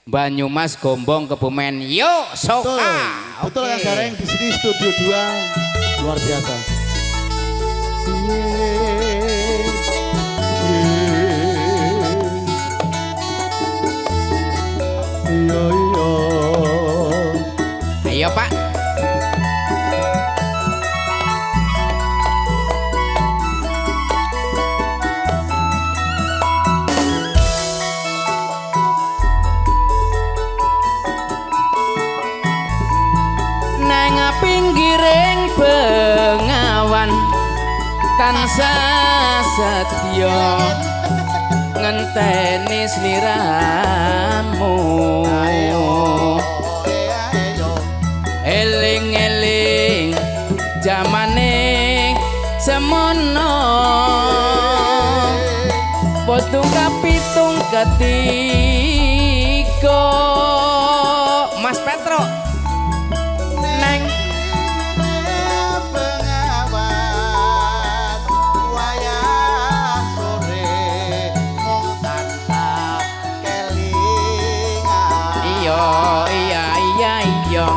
Banyumas Gombong Kebumen. Yuk, soka. Betul Kang Gareng di sini studio 2 luar biasa. Ayo Pak. Nang pinggiring bengawan tansah setya ngenteni sliramu. Eling-eling jamane semono postung kapitung ketiga Mas Petro neng bengawan wayah sore mung tansah kelingan. iya Ayo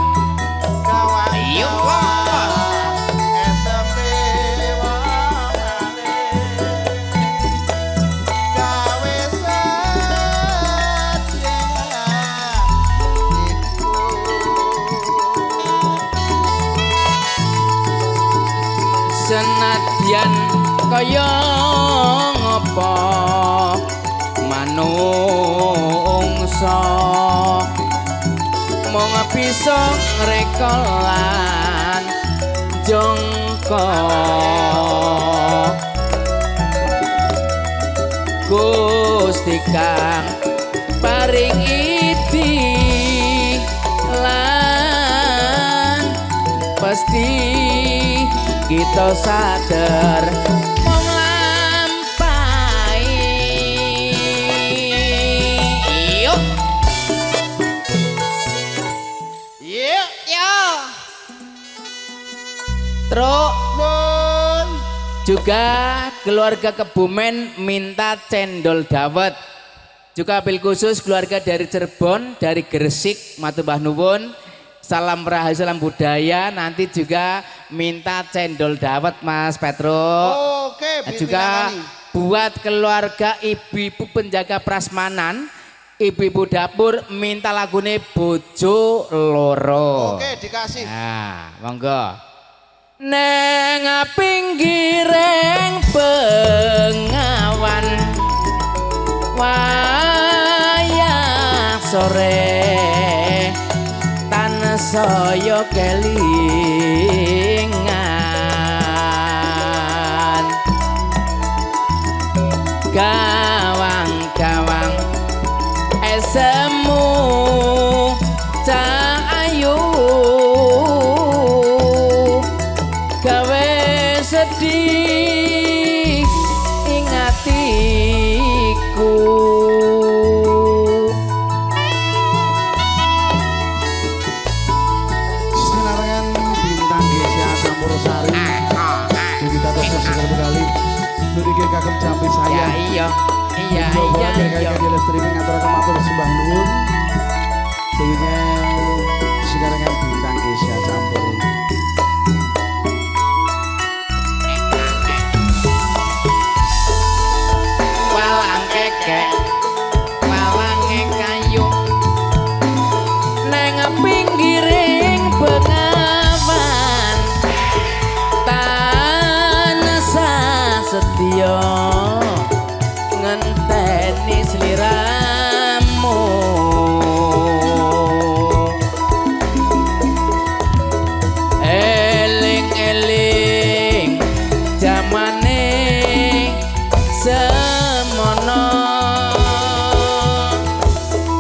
senadyan kaya ngopo manungsa mung bisa ngrekolan jongko Gusti Kang paring idi lan pasti kita sadar mung lampai. Yuk Truk juga keluarga Kebumen minta cendol dawet. Juga apel khusus keluarga dari Cirebon, dari Gresik, matur mbah nuwun. Salam rahayu, salam budaya. Nanti juga minta cendol dawet Mas Petro. Oke, juga buat keluarga ibu-ibu penjaga prasmanan, ibu-ibu dapur minta lagune Bojo Loro. Oke, dikasih. Nah, monggo. Neng pinggiring bengawan wayah sore tansaya kelingan gawang-gawang esemu cah ayu gawe sedih ing atiku. Sinarengan bintang Gesia Campurosari Dewi Tata Sosial Bekali Nurike kagem jampi saya iya Kira-kira streaming antara kematur sembah nuwun Dewinya sinarengan bintang Gesia Campur walang kekek walange kayu neng pinggiring bengawan tansah setya ngenteni sliramu eling-eling jamane semono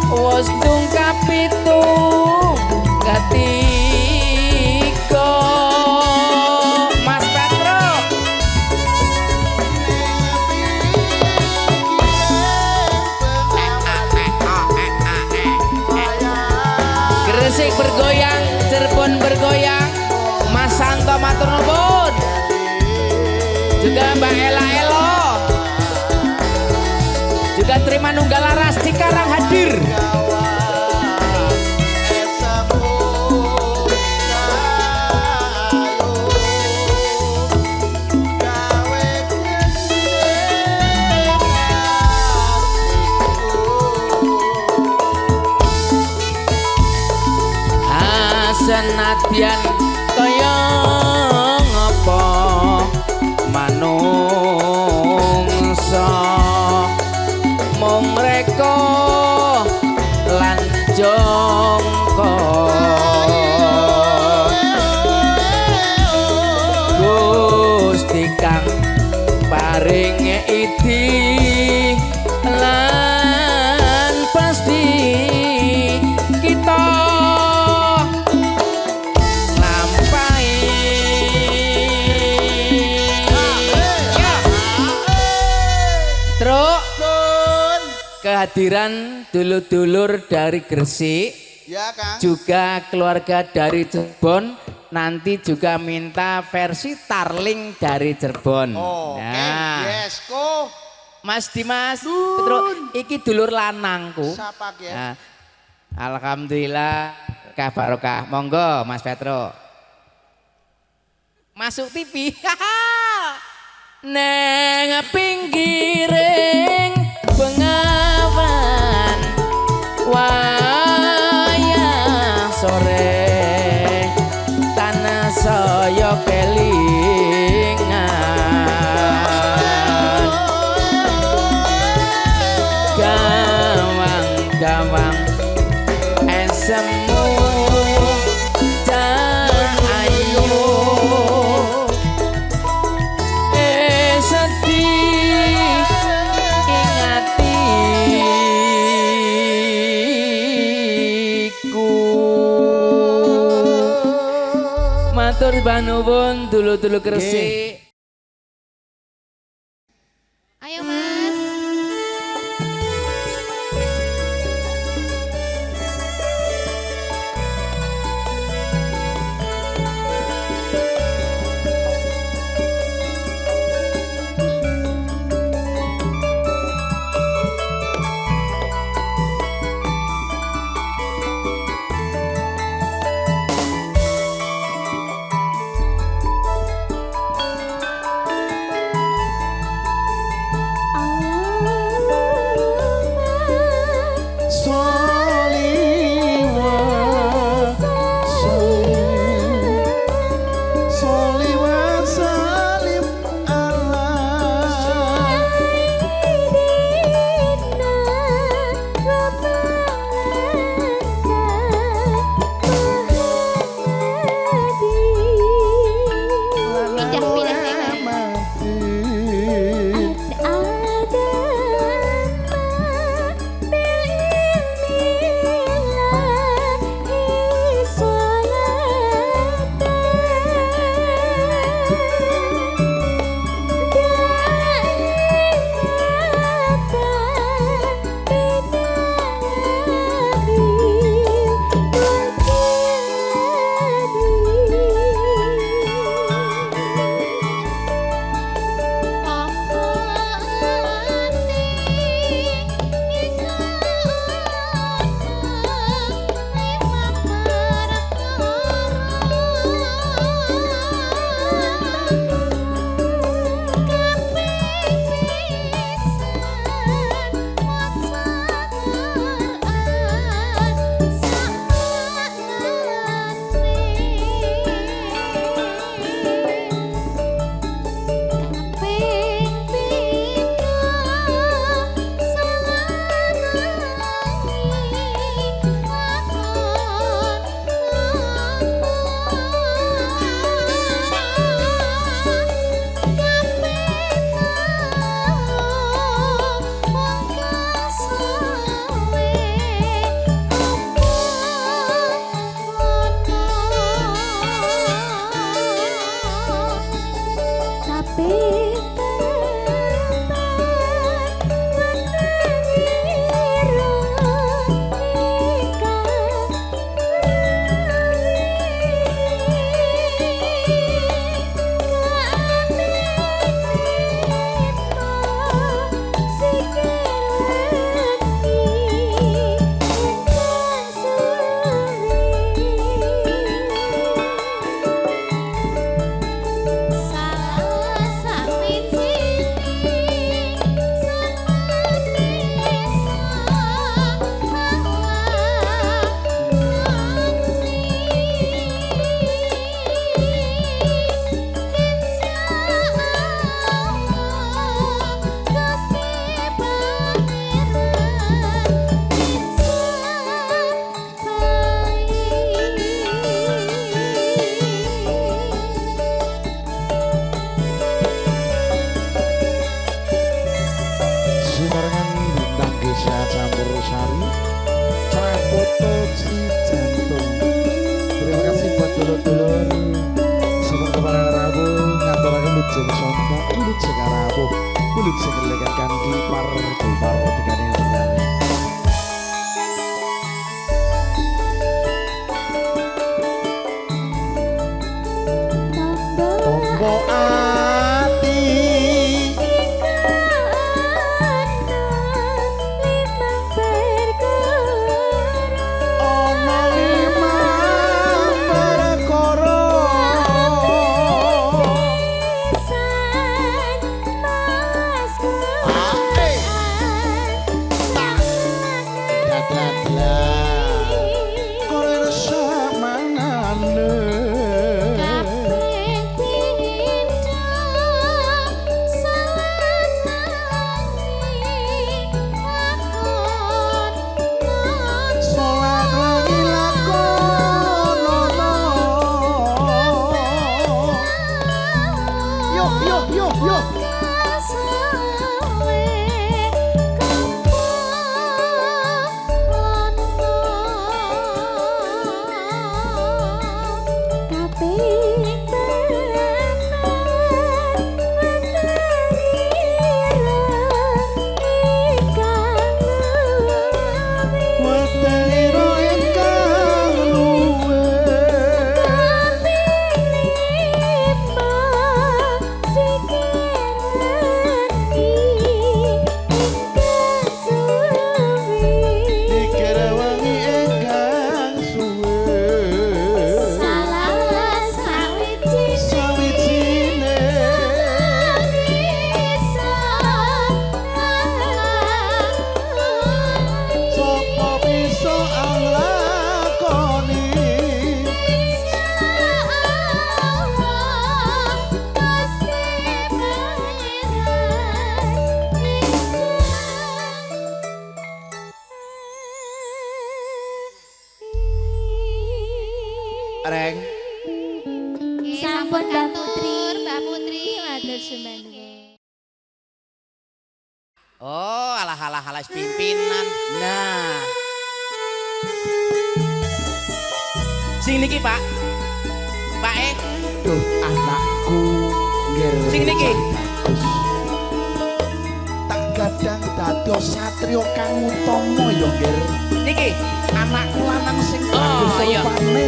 wis tungkap pitung ketiga Mas Petro Gresik bergoyang, Cirebon bergoyang, Mas Santo matur nuwun. Juga Mbak Ela Elo. Juga Terima Nunggalaras Cikarang hadir. senadyan kaya ngapa manungsa mung reka lan jongko Gusti kang paring idi lan pasti kita nglampahi truk kehadiran dulur-dulur dari Gresik Ya, Kang. juga keluarga dari Cirebon nanti juga minta versi Tarling dari Cirebon. Oke, yes, ko. Mas Dimas, Petro, iki dulur lanangku. Siapa ya? Nah, alhamdulillah kabarokah. Monggo Mas Petro. Masuk TV. Neng pinggiring bengawan wayah sore tanah saya kelingan gawang-gawang esemu dan ayu sedih ingatiku matur banuwun dulu-dulu Gresik. Ayo Mas. campur sari Trapoto Cijantung. Terima kasih buat dulur-dulur Selamat kepada Rabu ngaturaken lujeng sonto lujeng Rabu lujeng lekan kanthi par tikane tunggal. Tombo ati ana limang perkara koren samangane Reng Sampun Mbak Putri matur sembah nuwun. Oh, alah pimpinan. Nah. Sing niki, Pak. Pak duh anakku ngger Sing niki. bagus. Tak gadang dados satrio kang utama ya ngger. Niki. Anakku lanang sing Oh, bagus iya. rupane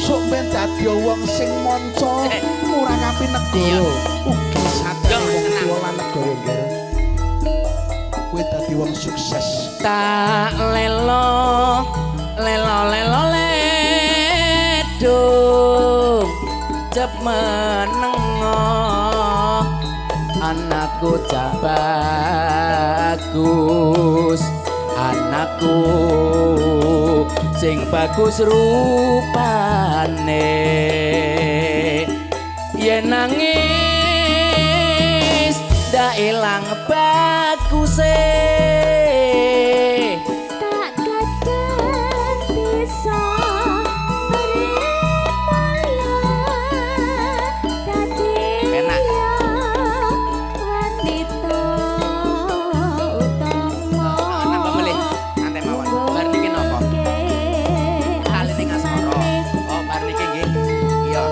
sok ben dadi wong sing manca ngurangapi negara. Ugi satrio wong tenang. tuwa lan negara ngger. Kowe dadi wong sukses. Tak lelo ledung cep menengo anakku cah bagus anakku sing bagus rupane yen nangis ndak ilang baguse Tak kadang bisa bermaya dadi Enak. wanita utama. nambah melih nanti mawon bar niki napa kali ning asmara oh bar niki nggih iya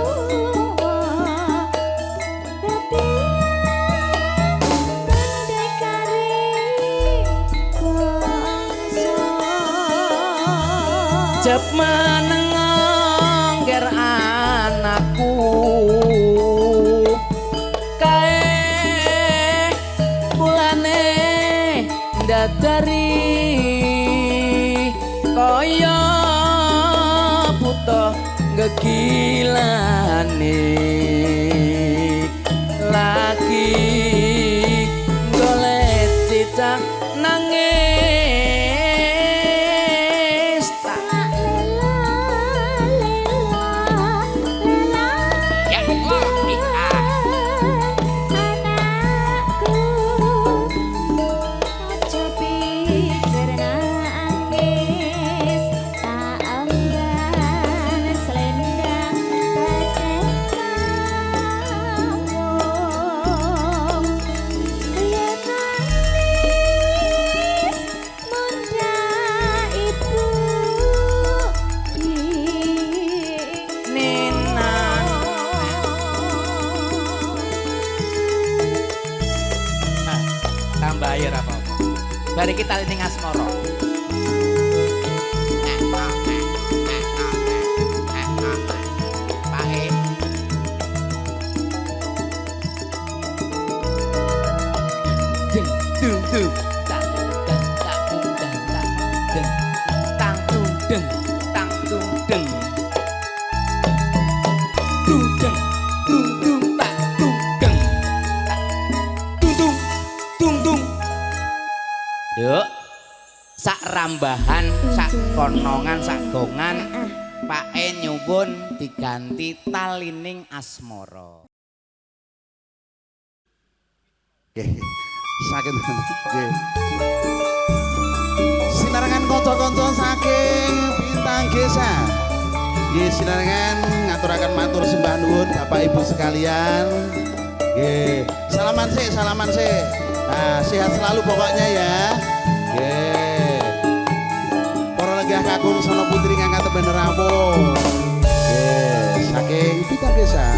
cep menengo ngger anakku kae kulane ndadari kaya buta gegilane lagi golek cicak nangis tak ya Allah Niki talining asmara. Pae. Ding dung dung. Tang dang tak dung dang tak deng. Tang dung deng. Tang dung deng. Dung deng. Dung dung tak dung deng. Tak dung dung. Dung dung. Yuk. Sak rambahan, sak konongan, sak gongan, Pae nyuwun diganti talining asmara. Oke, saking nggih. Sinarengan kanca-kanca saking Bintang Desa. Nggih, sinarengan ngaturaken matur sembah nuwun Bapak Ibu sekalian. Nggih, salaman sih. Nah, sehat selalu pokoknya ya. Nggih. Para lenggah kakung sono putri ngangkat temen rawuh. Nggih, saking Bintang Desa.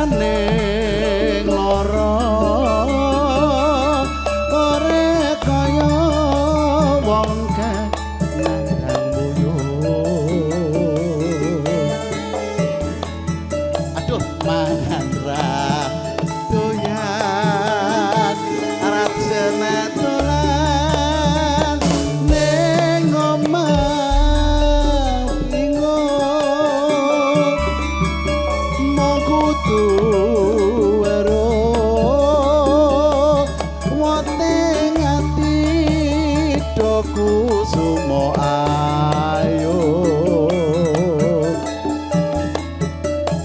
Laraning lara ora kaya wong kang buyut. Aduh mangan ra doyan arat senaturan ning omah bingung mong kudu weruh wonten ati doku sumo ayo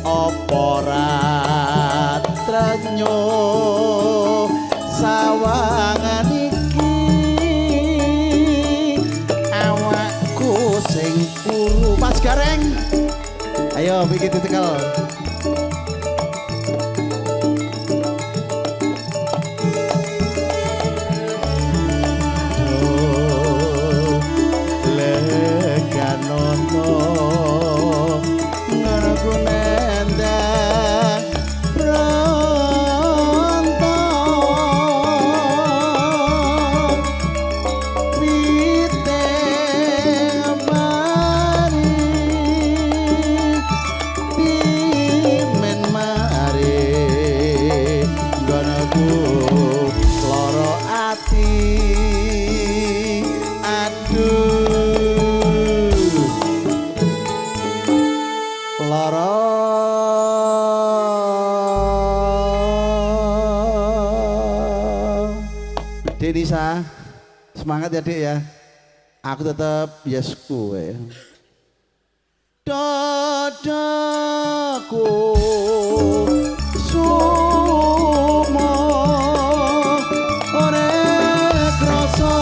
apa ra trenyo sawangan iki awakku sing kuru Mas Gareng ayo bikin ditekel leganono ngaraku nendang pronto pite mari pimen mari gonoku loro ati aduh lara Denisa semangat ya Dek ya aku tetap yes kowe dadaku sumo ora krasa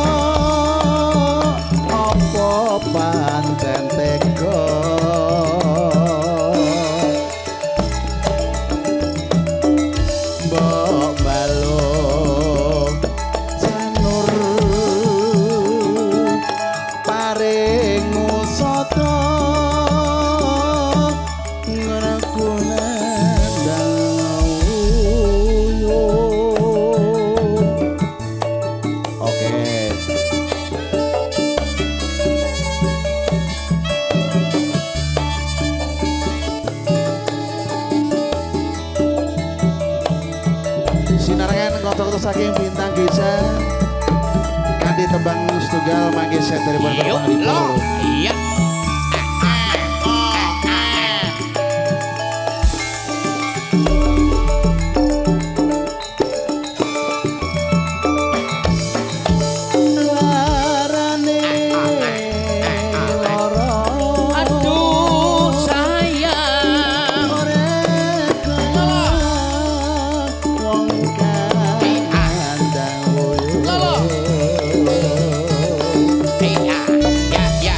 apa pancen tega mbok balung janur paring musata ngaraku nendang uyuh. Oke. Sinarengan kanca-kanca saking Bintang Desa kanthi tembang setunggal mangke set dari Yuk, lo. Iya. larane lara Aduh sayang. wong kandang Lolo. Ya.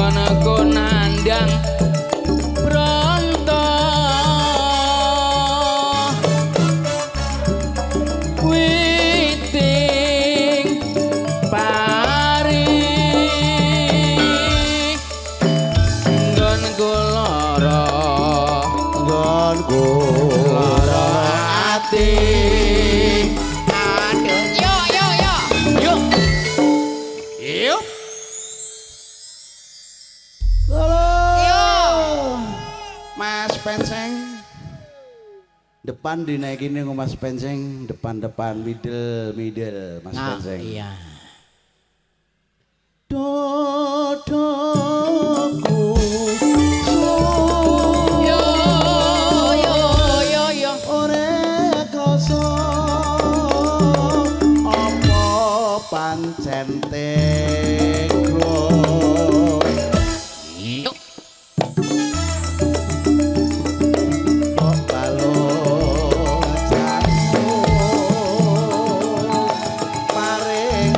nggonku nandang bronto witing pari nggonku lara nggonku lara ati Aduh, yuk. yuk Yuk. Mas Penceng depan dinaikin nih Mas Penceng depan middle Mas Penceng iya dodoku yo ore koso apa pancen tego yuk kok balong jamu paring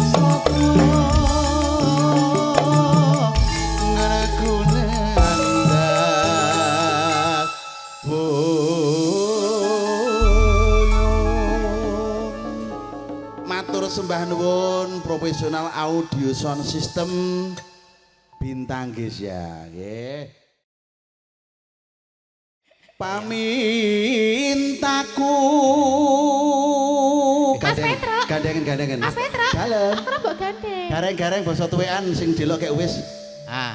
soto ngreguneandak matur sembah nuwun profesional audio sound system Bintang Gesya nggih pamintaku Mas Petro. gandengan Mas Petro. dalem Aku mbok gandeng. gareng-gareng basa tuwean sing delok kek wis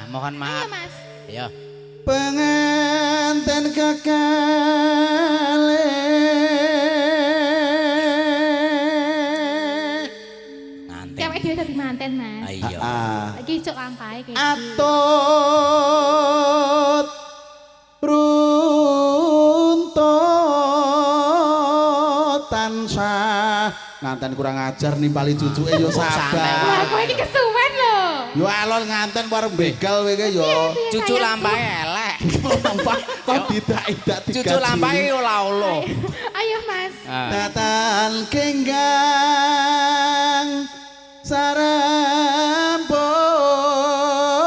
mohon Iya, maaf Mas. yo penganten kekalih nganten Cewek dhewe dadi manten, Mas. ayo Iki cuk lampahe iki. atut runtut tansah nganten kurang ajar nimpali cucuke yo Lah sabar kowe iki kesuwen lho. yo alon nganten warung begal kowe yo cucu lampahe elek nampak kok tidak cucu lampahe ola-ola Ayo, Mas. Datan kenggang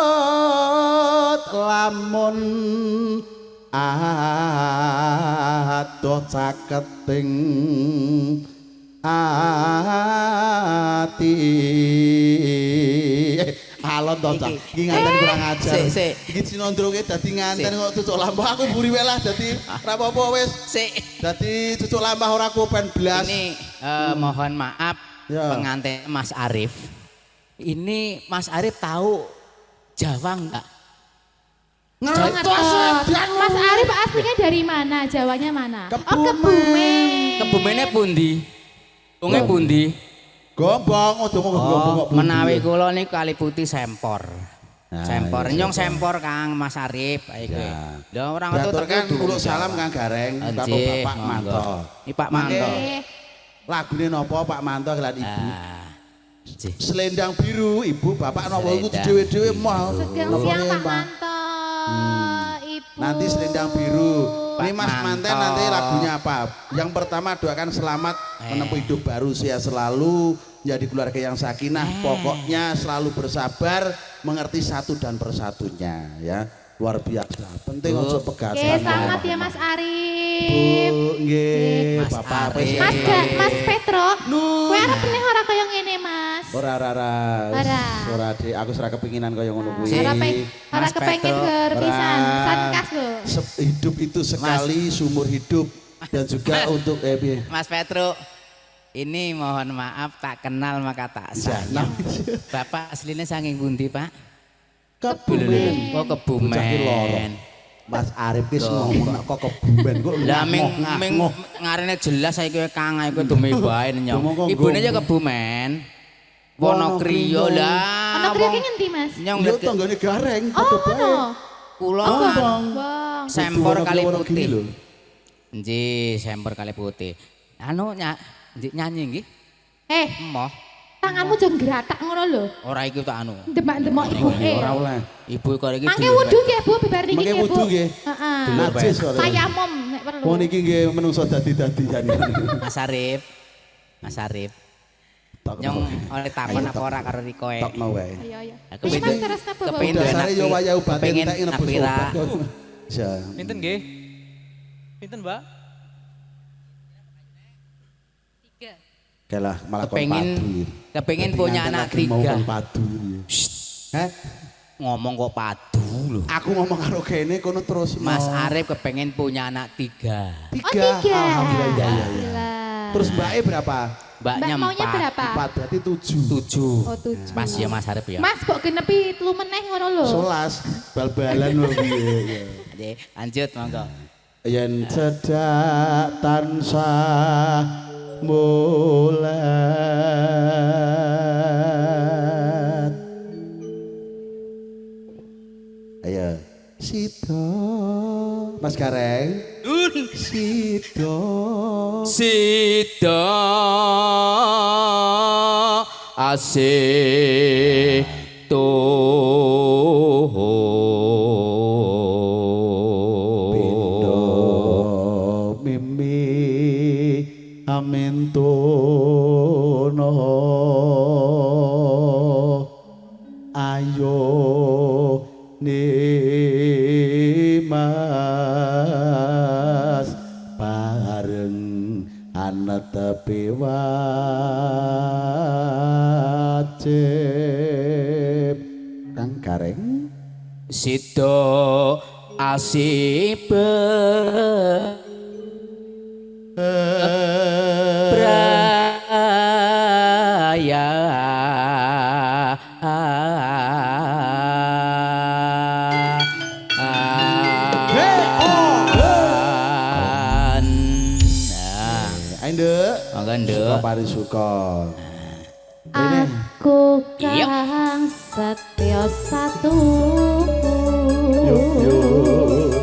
sarembut lamun adoh caketing ati alon to cak iki nganten kurang ajar sik. iki sinondroke dadi nganten kok cucuk lampah aku mburi wae lah dadi ora apa-apa wis sik dadi cucuk lampah ora kopen blas ini mohon maaf Ya. pengantin Mas Arif ini Mas Arif tahu Jawa enggak? Mas Arif aslinya dari mana? Jawanya mana? Oh, Kebumen. Kebumennya pundi? Unge pundi? Gombong, aja ngomong gombong. Menawi kula niku Kali Putih Sempor. Nah, Sempor, iya, nyong Sempor Kang Mas Arif ae kowe. Ya. Lah orang itu Diaturkan uluk salam Kang Gareng karo Anjih, Bapak monggo. Manto. Ini Pak Manto. Lagune napa Pak Manto kelan Ibu? Anjih. Selendang biru Ibu, Bapak napa iku Selendang dhewe-dhewe mau. Siang Pak Manto. Ibu. Nanti selendang biru. Ini Pak Mas Manten Manto. nanti lagunya apa? Yang pertama doakan selamat menempuh hidup baru sehat selalu menjadi keluarga yang sakinah. Pokoknya selalu bersabar, mengerti satu dan persatunya ya. Luar biasa. Penting ojo pegatan. Oke, selamat ya Mas Arif. Bu, nggih, Mas Bapak Arif. Mas Petro. Nu. Kowe arep meneh ora kaya ngene, Mas. Ora. Ora Dik, aku ora kepinginan kaya ngono kuwi. Ora Mas kepengin Petro. gerpisan, Ora. satkas lho. Hidup itu sekali, seumur hidup dan juga untuk piye? Mas Petro, ini mohon maaf tak kenal maka tak sayang. Bapak aslinya saking pundi, Pak? Kebumen. Oh, Bocah ki loro. Kebumen. Mas Arif wis ngomong kok kebumen kok Lah ming ngomong. ngarene jelas saiki kowe Kang ae kowe dumi bae nyong. Ngomong kok Ibune aja ngomong. Kebumen. Wonokriya lah. Ono kriya ki ngendi, Mas? Nyong Yo lihat tanggane gareng Oh, padha bae. ono. kula Oh, kan Bang. Bang. Sempor Kali Wonogiri Putih. lho. Nggih, Sempor Kali Putih. Anu nyanyi nggih. Emoh. Tanganmu jangan geratak ngono lho. Ora iku tak anu. Demak-demak ibuke. Ora oleh. Ibu kok iki Mangke wudu nggih, Bu, bibar niki Mangke nggih, Bu. wudu nggih. Heeh. Najis kok. Tayamum nek perlu. Wong niki nggih menungso dadi-dadian. Mas Arif. Mas Arif. Nyong oleh takon apa ora karo Riko e. Tokno wae. Ayo ayo. Aku Wis pengen- Mas terus napa Bapak? kepengin Dasare yo wayah obat Kepengin entek nebus napira. obat. Ya. Pinten nggih? Pinten, Mbak? Kalah malah kon Kepengin padu. kepengin Berarti punya nganten anak lagi mau 3. kon padu. Heh, Ngomong kok padu lho. aku ngomong karo kene kono terus. Mas Arif kepengin punya anak 3. Oh, 3. Alhamdulillah ya ya. Alhamdulillah. Terus mbake berapa? Mbaknya Mbak maunya 4. berapa? 4 berarti 7. 7. Oh, 7. Pas ya Mas Arif ya. Mas kok genepi telu meneh ngono lho. 11 bal-balan wae piye ya. Oke, lanjut monggo. Yen cedak tansah mulat. Ayo, Sito. Mas Gareng. Sito. Sida asih Pindo mimi amintono ayo nimas bareng anetepi wajib Kang Gareng Sida asih beraya Ayo nduk Monggo nduk. suka parisuka Aku Yuk. kang setya satu. yuk yuk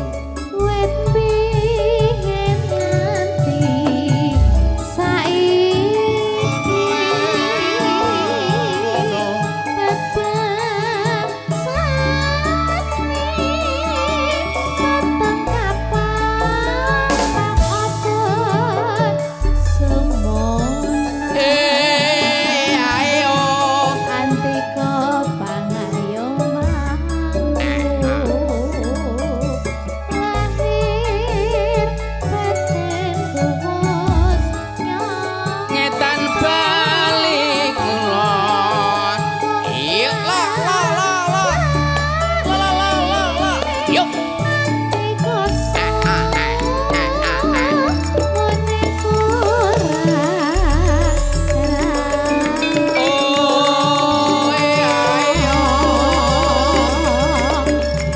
Wit pingin nganti saiki. Tebang sasmi patang kapan pang apa semono. Ayo Anti kepangayo mangu lahir batin kumus nyong ngetan balik kulon. Iya la. Yuk. anti kosong mone kurang Oh ayo.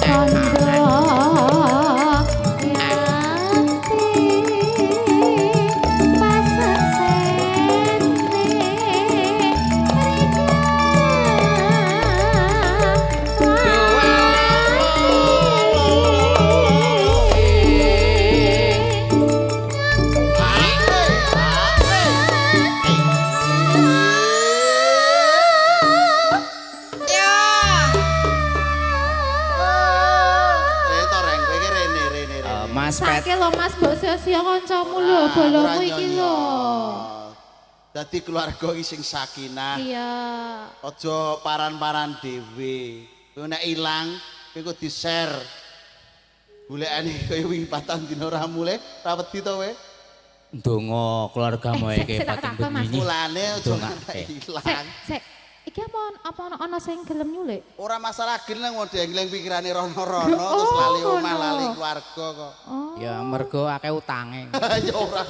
Kondo yanti pasesene Toreng kowe iki rene. Mas Pet. Sake lho Mas mbok sia-sia kancamu lho bolomu iki lho. Dadi keluarga iki sing sakinah. Iya. Aja paran-paran dhewe. Kowe nek ilang kowe kok di-share. Golekane kowe wingi patang dina ora mulih, ra wedi to kowe? Ndonga keluargamu Sik, iki sik, tak pating takon, Mas. begini. Mulane aja Dongake. nganti Sek, ilang. sek. Iki apa ana sing gelem nyulik? Ora masalah geleng wong dengling pikirane rono-rono terus lali Oh, omah, ngono. lali keluarga kok. Oh. Ya mergo akeh utange. Ya ora.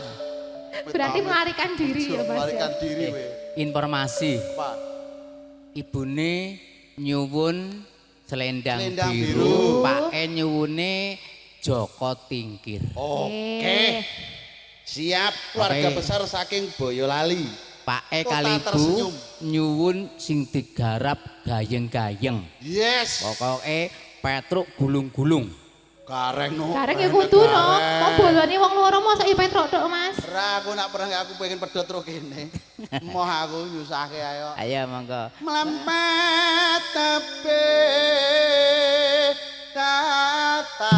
Berarti melarikan diri ya, Mas. Melarikan Ya? diri we. Informasi, Apa? ibune nyuwun selendang Selendang biru, biru. pake nyuwune Joko Tingkir. Oke. Siap keluarga Oke. besar saking Boyolali. Pake Kota kali tersenyum. nyuwun sing digarap gayeng-gayeng. Yes. Pokoke Petruk gulung-gulung. Gareng no. Kareng ya kudu no. Mau bolone wong loro mosok ya petrok tok, Mas. Ra aku nak pernah aku pengen pedot ro kene. Moh aku nyusahke ayo. Ayo monggo. Melamat tepe kata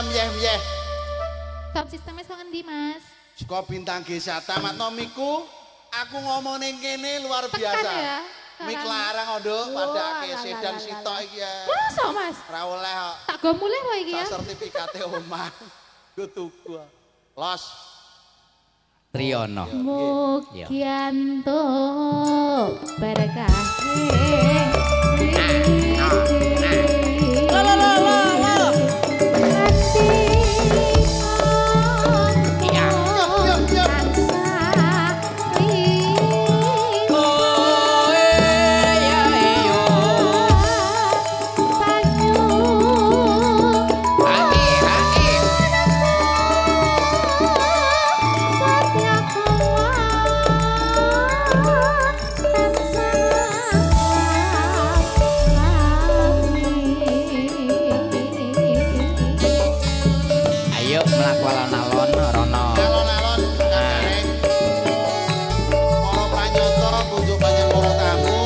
myeh-myeh. Sound sistemnya sok ngendi, Mas? Saka Bintang Gesa tamat nomiku, aku ngomong ning kene luar biasa. Tekan ya. Mik larang ondo pada Wah, sedan la, la, la, sitok iki ya. Masa, Mas? Ora oleh kok. Tak go mulih kok iki ya. Sak sertifikate omah. Go tuku. Los. Triyono. Mugianto berkah. Ayo mlaku alon-alon rono. Alon-alon gareng. Para pranyata kunjuk panjang para tamu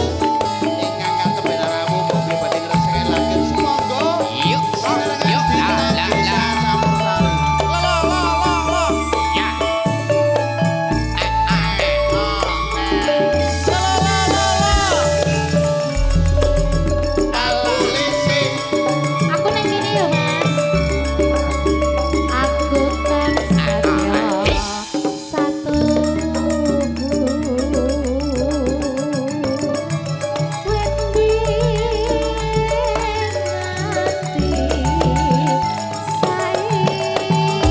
ingkang katemben rawu mobil badhe ngreseken langkung sumangga. Yuk, yuk, la. Ya. Aku nang kene yo, Mas. Aku kan satu.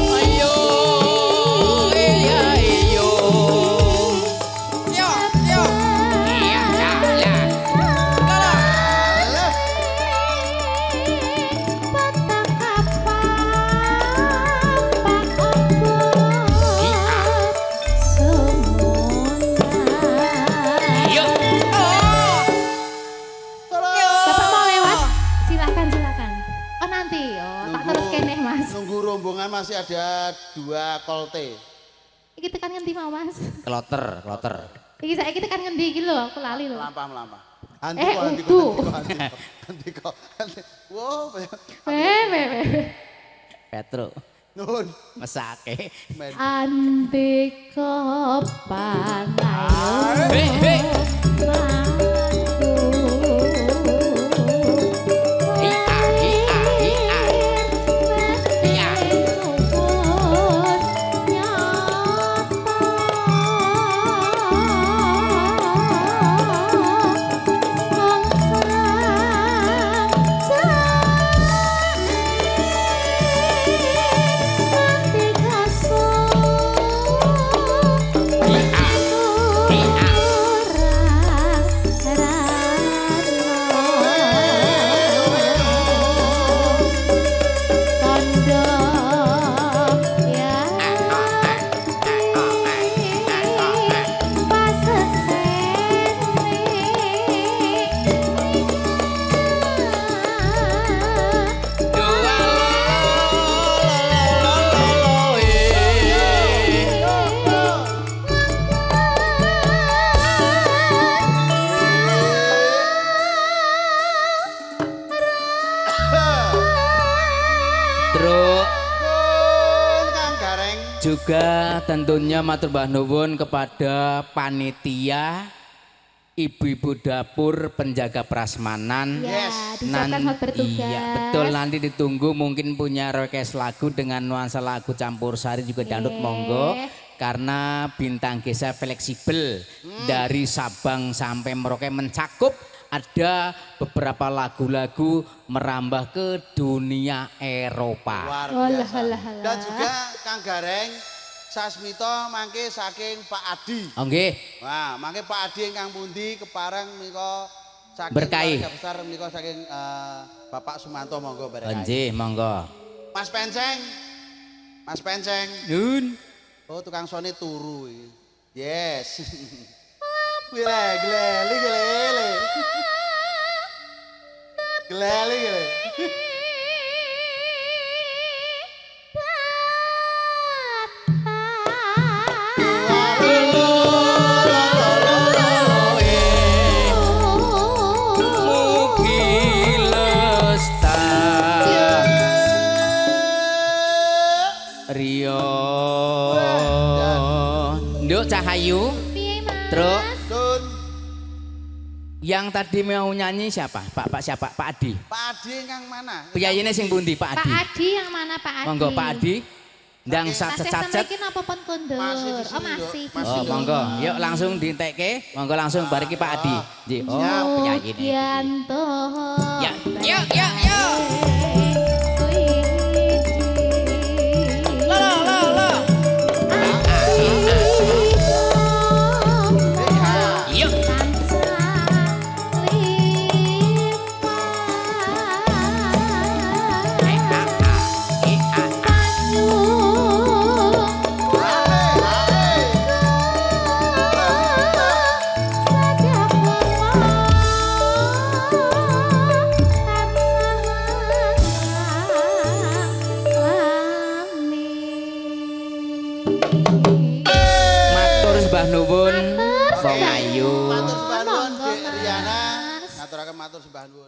Ayo, iya iyo. Yo, yo. Iya, la. Yuk. Oh. Bapak mau lewat? Silakan, silakan. Oh nanti, tak terus kene, Mas. Nunggu rombongan masih ada 2 kolte. Iki tekan ngendi mau, Mas? Kloter, kloter. Iki saiki tekan ngendi iki lho, aku lali lho. Melampah. Utuh. Antiko. Wow, Petro, nun. mesake. Men. Andika panayo. Hei. Iya. Truk Nun Kang Gareng. juga tentunya matur mbah nuwun kepada panitia ibu-ibu dapur penjaga prasmanan. Ya, disiapkan Yes. hot bertugas. Iya betul, nanti ditunggu mungkin punya request lagu dengan nuansa lagu campur sari juga dangdut monggo. Karena Bintang Gesa fleksibel dari Sabang sampai Merauke mencakup ada beberapa lagu-lagu merambah ke dunia Eropa. Luar Walah, biasa. walah, walah. Dan juga Kang Gareng Sasmito mangke saking Pak Adi. Oh nggih, Wah, mangke Pak Adi ingkang pundi kepareng menika saking Berkahi. keluarga besar menika saking Bapak Sumanto monggo berkahi. nggih monggo. Mas Penceng. Mas Penceng. Nun. Oh, tukang sone turu iki. Yes. Gleli. Gleli. Mugi lestari. Rahayu. Piye Mas? Truk. Dun. Yang tadi mau nyanyi siapa? Pak siapa? Pak Adi. Pak Adi kang mana? Piyayine sing pundi Pak Pak Adi? Adi yang mana Pak Adi? Monggo Pak Adi. Ndang sacet-sacet. Masih napa pun kondur? Masih di sini, Oh masih Dok. di Oh, sini. monggo. Yuk langsung ditekke. Monggo langsung bariki Pak Adi. Nggih. Oh, penyanyi ini. Yanto. Ya, yuk, yuk, yuk. Lo, lo, lo. Yuk. Matur sembah nuwun. Wong ayu. Matur sembah nuwun Monggo, Dik Riana. Mas. Ngaturaken matur sembah nuwun.